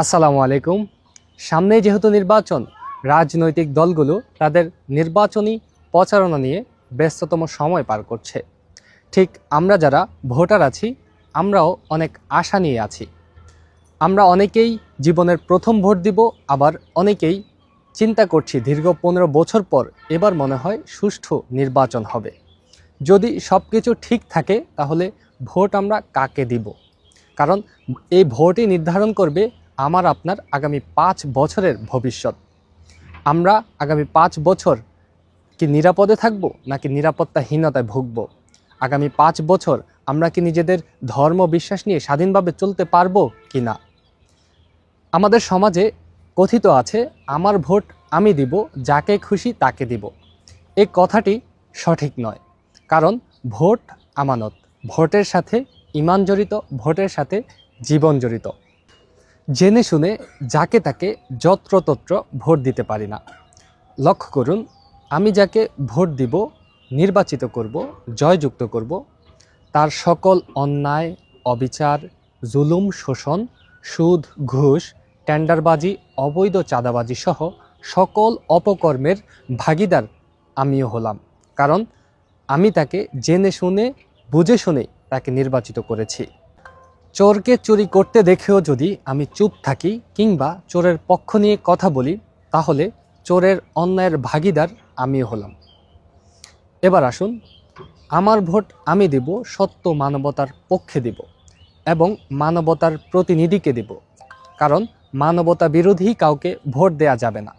আসসালামু আলাইকুম। সামনেই যেহেতু নির্বাচন, রাজনৈতিক দলগুলো তাদের নির্বাচনী প্রচারণা নিয়ে ব্যস্ততম সময় পার করছে। ঠিক আমরা যারা ভোটার আছি, আমরাও অনেক আশা নিয়ে আছি। আমরা অনেকেই জীবনের প্রথম ভোট দিব, আবার অনেকেই চিন্তা করছি দীর্ঘ 15 বছর পর এবার মনে হয় সুষ্ঠু নির্বাচন হবে। যদি সব কিছু ঠিক থাকে তাহলে ভোট আমরা কাকে দিব, কারণ এই ভোটই নির্ধারণ করবে আমার আপনার আগামী 5 বছরের ভবিষ্যৎ। আমরা আগামী 5 বছর কি নিরাপদে থাকব নাকি নিরাপত্তাহীনতায় ভুগব? আগামী 5 বছর আমরা কি নিজেদের ধর্ম বিশ্বাস নিয়ে স্বাধীনভাবে চলতে পারবো কি না? আমাদের সমাজে কথিত আছে, আমার ভোট আমি দিব, যাকে খুশি তাকে দিব। এই কথাটি সঠিক নয়, কারণ ভোট আমানত। ভোটের সাথে ঈমান জড়িত, ভোটের সাথে জীবন জড়িত। জেনে শুনে যাকে তাকে যত্রতত্র ভোট দিতে পারি না। লক্ষ্য করুন, আমি যাকে ভোট দিব, নির্বাচিত করব, জয়যুক্ত করব, তার সকল অন্যায়, অবিচার, জুলুম, শোষণ, সুদ, ঘুষ, টেন্ডারবাজি, অবৈধ চাঁদাবাজি সহ সকল অপকর্মের ভাগীদার আমিও হলাম। কারণ আমি তাকে জেনে শুনে বুঝে শুনে তাকে নির্বাচিত করেছি। চোরকে চুরি করতে দেখেও যদি আমি চুপ থাকি কিংবা চোরের পক্ষ নিয়ে কথা বলি, তাহলে চোরের অন্যায়ের ভাগীদার আমিও হলাম। এবার আসুন, আমার ভোট আমি দেব, সত্য মানবতার পক্ষে দেব এবং মানবতার প্রতিনিধিকে দেব। কারণ মানবতা বিরোধী কাউকে ভোট দেয়া যাবে না।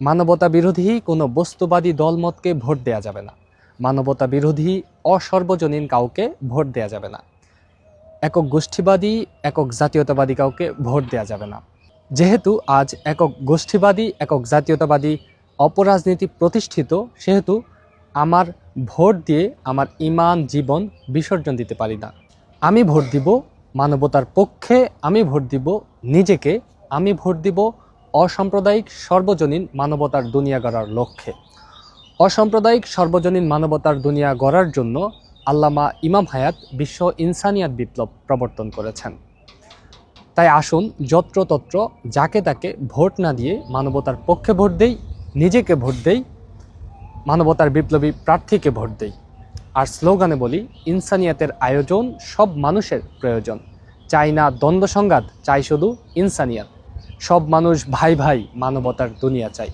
মানবতা বিরোধী কোনো বস্তুবাদী দলমতকে ভোট দেয়া যাবে না। মানবতা বিরোধী অসর্বজনীন কাউকে ভোট দেয়া যাবে না। একক গোষ্ঠীবাদী, একক জাতীয়তাবাদী কাউকে ভোট দেয়া যাবে না। যেহেতু আজ একক গোষ্ঠীবাদী, একক জাতীয়তাবাদী অপরাজনীতি প্রতিষ্ঠিত, সেহেতু আমার ভোট দিয়ে আমার ঈমান, জীবন বিসর্জন দিতে পারি না। আমি ভোট দিব মানবতার পক্ষে, আমি ভোট দিব নিজেকে, আমি ভোট দিব অসাম্প্রদায়িক সর্বজনীন মানবতার দুনিয়া গড়ার লক্ষ্যে। অসাম্প্রদায়িক সর্বজনীন মানবতার দুনিয়া গড়ার জন্য আল্লামা ইমাম হায়াত বিশ্ব ইনসানিয়াত বিপ্লব প্রবর্তন করেছেন। তাই আসুন, যত্রতত্র যাকে তাকে ভোট না দিয়ে মানবতার পক্ষে ভোট দেই, নিজেকে ভোট দেই, মানবতার বিপ্লবী প্রার্থীকে ভোট দেই। আর স্লোগানে বলি, ইনসানিয়াতের আয়োজন, সব মানুষের প্রয়োজন। চাই না দ্বন্দ্ব সংঘাত, চাই শুধু ইনসানিয়াত। সব মানুষ ভাই ভাই, মানবতার দুনিয়া চাই।